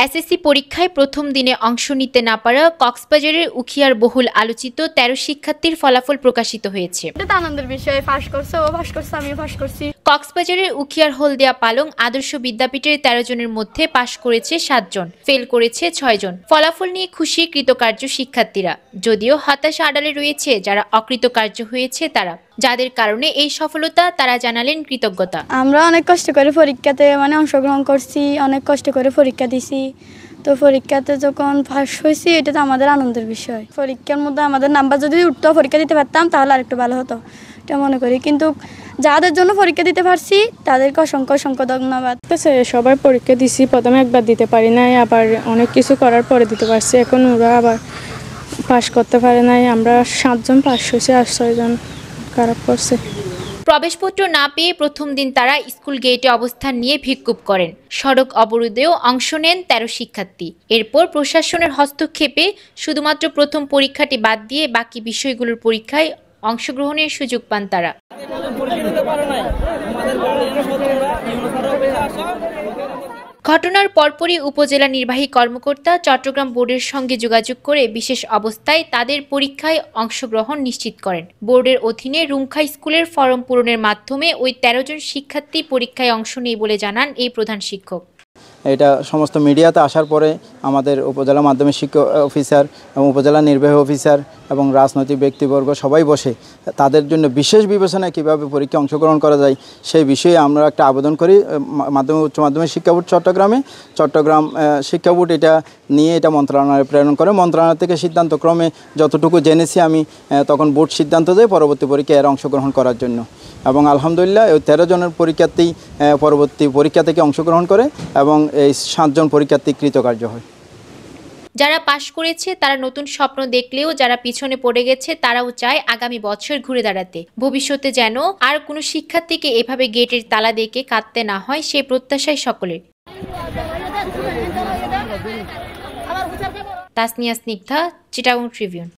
SSC পরীক্ষায় প্রথম দিনে অংশ নিতে না পারা কক্সবাজারের উখিয়ার বহুল আলোচিত ১৩ শিক্ষার্থীর ফলাফল প্রকাশিত হয়েছে। এটা আনন্দের বিষয়, পাস করছে, ও পাস করছে, আমিও পাস করছি। কক্সবাজারের উখিয়ার হলদিয়া পালং আদর্শ বিদ্যাপীঠের ১৩ জনের মধ্যে পাশ করেছে ৭ জন, ফেল করেছে ৬ জন। ফলাফল নিয়ে খুশি কৃতকার্য শিক্ষার্থীরা, যদিও হতাশা আড়ালে রয়েছে যারা অকৃতকার্য হয়েছে তারা, যাদের কারণে এই সফলতা তারা জানালেন কৃতজ্ঞতা। আমরা অনেক কষ্ট করে পরীক্ষাতে অংশগ্রহণ করছি, অনেক কষ্ট করে পরীক্ষা দিছি। তো পরীক্ষাতে যখন পাস হয়েছি, এটা তো আমাদের আনন্দের বিষয়। পরীক্ষার মধ্যে আমাদের নাম্বার যদি উঠতো, পরীক্ষা দিতে পারতাম, তাহলে আরেকটু ভালো হতো, এটা মনে করি। কিন্তু যাদের জন্য পরীক্ষা দিতে পারছি তাদেরকে অসংখ্য অসংখ্য ধন্যবাদ। সবাই পরীক্ষা দিছি, প্রথমে একবার দিতে পারি নাই, আবার অনেক কিছু করার পরে দিতে পারছি। এখন ওরা আবার পাস করতে পারে নাই। আমরা ৭ জন পাস হয়েছি আর ৬ জন খারাপ করছে। প্রবেশপত্র না পেয়ে প্রথম দিন তারা স্কুল গেটে অবস্থান নিয়ে বিক্ষোভ করেন। সড়ক অবরোধেও অংশ নেন ১৩ শিক্ষার্থী। এরপর প্রশাসনের হস্তক্ষেপে শুধুমাত্র প্রথম পরীক্ষাটি বাদ দিয়ে বাকি বিষয়গুলোর পরীক্ষায় অংশগ্রহণের সুযোগ পান তারা। ঘটনার পরপরই উপজেলা নির্বাহী কর্মকর্তা চট্টগ্রাম বোর্ডের সঙ্গে যোগাযোগ করে বিশেষ অবস্থায় তাদের পরীক্ষায় অংশগ্রহণ নিশ্চিত করেন। বোর্ডের অধীনে রুমখা স্কুলের ফরম পূরণের মাধ্যমে ওই ১৩ জন শিক্ষার্থী পরীক্ষায় অংশ নেয় বলে জানান এই প্রধান শিক্ষক। এটা সমস্ত মিডিয়াতে আসার পরে আমাদের উপজেলা মাধ্যমিক শিক্ষা অফিসার এবং উপজেলা নির্বাহী অফিসার এবং রাজনৈতিক ব্যক্তিবর্গ সবাই বসে তাদের জন্য বিশেষ বিবেচনায় কীভাবে পরীক্ষায় অংশগ্রহণ করা যায় সেই বিষয়ে আমরা একটা আবেদন করি মাধ্যমিক উচ্চ মাধ্যমিক শিক্ষা বোর্ড চট্টগ্রাম শিক্ষা বোর্ড এটা নিয়ে এটা মন্ত্রণালয়ে প্রেরণ করে। মন্ত্রণালয় থেকে সিদ্ধান্তক্রমে যতটুকু জেনেছি আমি তখন বোর্ড সিদ্ধান্ত দেয় পরবর্তী পরীক্ষায় এর অংশগ্রহণ করার জন্য, এবং আলহামদুলিল্লাহ ওই ১৩ জনের পরীক্ষার্থী পরবর্তী পরীক্ষা থেকে অংশগ্রহণ করে এবং এই ৭ জন পরীক্ষার্থী কৃতকার্য হয়। যারা পাশ করেছে তারা নতুন স্বপ্ন দেখলেও যারা পিছনে পড়ে গেছে তারাও চায় আগামী বছর ঘুরে দাঁড়াতে। ভবিষ্যতে যেন আর কোনো শিক্ষার্থীকে এভাবে গেটের তালা দেখে কাঁদতে না হয় সেই প্রত্যাশাই সকলের। তাসনিয়া স্নিগ্ধা, চিটাগং ট্রিবিউন।